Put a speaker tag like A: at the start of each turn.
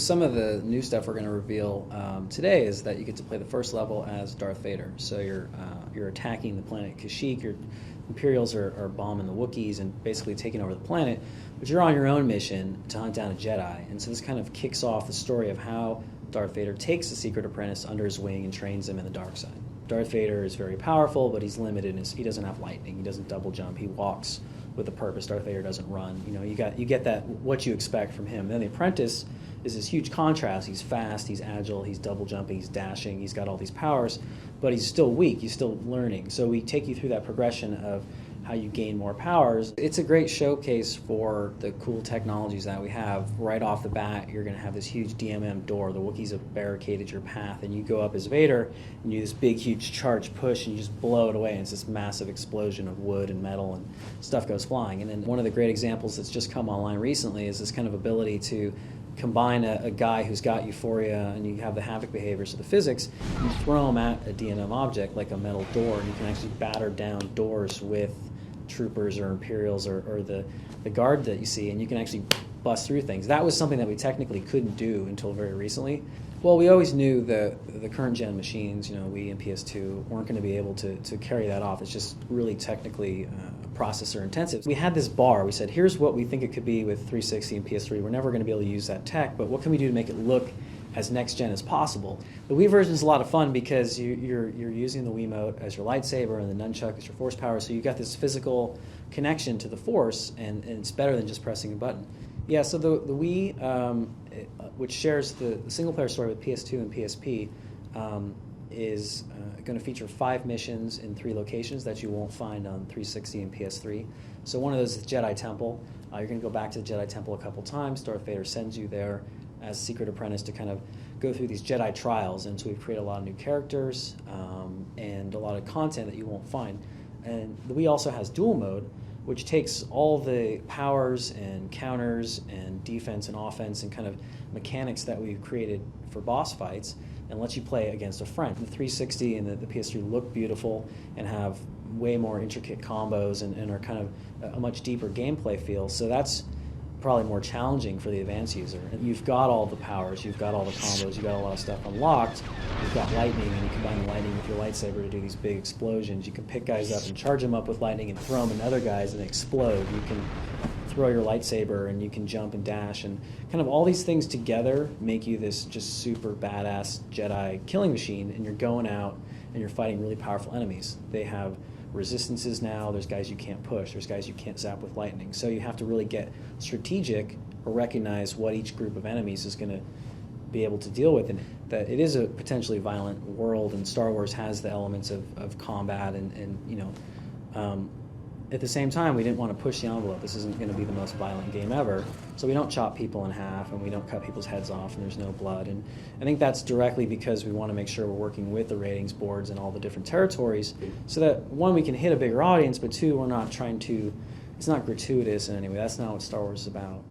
A: some of the new stuff we're going to reveal today is that you get to play the first level as Darth Vader. So you're attacking the planet Kashyyyk. Your Imperials are bombing the Wookiees and basically taking over the planet. But you're on your own mission to hunt down a Jedi. And so this kind of kicks off the story of how Darth Vader takes the secret apprentice under his wing and trains him in the dark side. Darth Vader is very powerful, but he's limited. He doesn't have lightning. He doesn't double jump. He walks with a purpose. Darth Vader doesn't run. You know, you get that what you expect from him. Then the apprentice is this huge contrast. He's fast, he's agile, he's double jumping, he's dashing, he's got all these powers, but he's still weak, he's still learning. So we take you through that progression of how you gain more powers. It's a great showcase for the cool technologies that we have. Right off the bat, you're going to have this huge DMM door. The Wookiees have barricaded your path, and you go up as Vader, and you do this big, huge charge push, and you just blow it away, and it's this massive explosion of wood and metal, and stuff goes flying. And then one of the great examples that's just come online recently is this kind of ability to combine a guy who's got euphoria and you have the havoc behavior, so the physics, you throw him at a DMM object like a metal door, and you can actually batter down doors with troopers or Imperials or the guard that you see, and you can actually bust through things. That was something that we technically couldn't do until very recently. Well, we always knew that the current gen machines, you know, Wii and PS2, weren't going to be able to carry that off. It's just really technically processor intensive. We had this bar. We said, here's what we think it could be with 360 and PS3. We're never going to be able to use that tech, but what can we do to make it look as next gen as possible? The Wii version is a lot of fun because you're using the Wiimote as your lightsaber and the nunchuck as your force power, so you got this physical connection to the force, and it's better than just pressing a button. Yeah, so the Wii, which shares the single-player story with PS2 and PSP, is going to feature 5 missions in 3 locations that you won't find on 360 and PS3. So one of those is Jedi Temple. You're going to go back to the Jedi Temple a couple times. Darth Vader sends you there as a secret apprentice to kind of go through these Jedi trials, and so we've created a lot of new characters and a lot of content that you won't find. And the Wii also has dual mode, which takes all the powers and counters and defense and offense and kind of mechanics that we've created for boss fights and lets you play against a friend. The 360 and the PS3 look beautiful and have way more intricate combos and are kind of a much deeper gameplay feel, so that's probably more challenging for the advanced user. You've got all the powers, you've got all the combos, you've got a lot of stuff unlocked, you've got lightning, and you combine the lightning with your lightsaber to do these big explosions. You can pick guys up and charge them up with lightning and throw them at other guys and they explode. You can throw your lightsaber and you can jump and dash, and kind of all these things together make you this just super badass Jedi killing machine, and you're going out and you're fighting really powerful enemies. They have resistances now, there's guys you can't push, there's guys you can't zap with lightning, so you have to really get strategic or recognize what each group of enemies is going to be able to deal with, and that it is a potentially violent world, and Star Wars has the elements of combat and you know, at the same time we didn't want to push the envelope. This isn't going to be the most violent game ever, so we don't chop people in half and we don't cut people's heads off and there's no blood, and I think that's directly because we want to make sure we're working with the ratings boards and all the different territories so that, one, we can hit a bigger audience, but two, we're not trying to, it's not gratuitous in any way. That's not what Star Wars is about.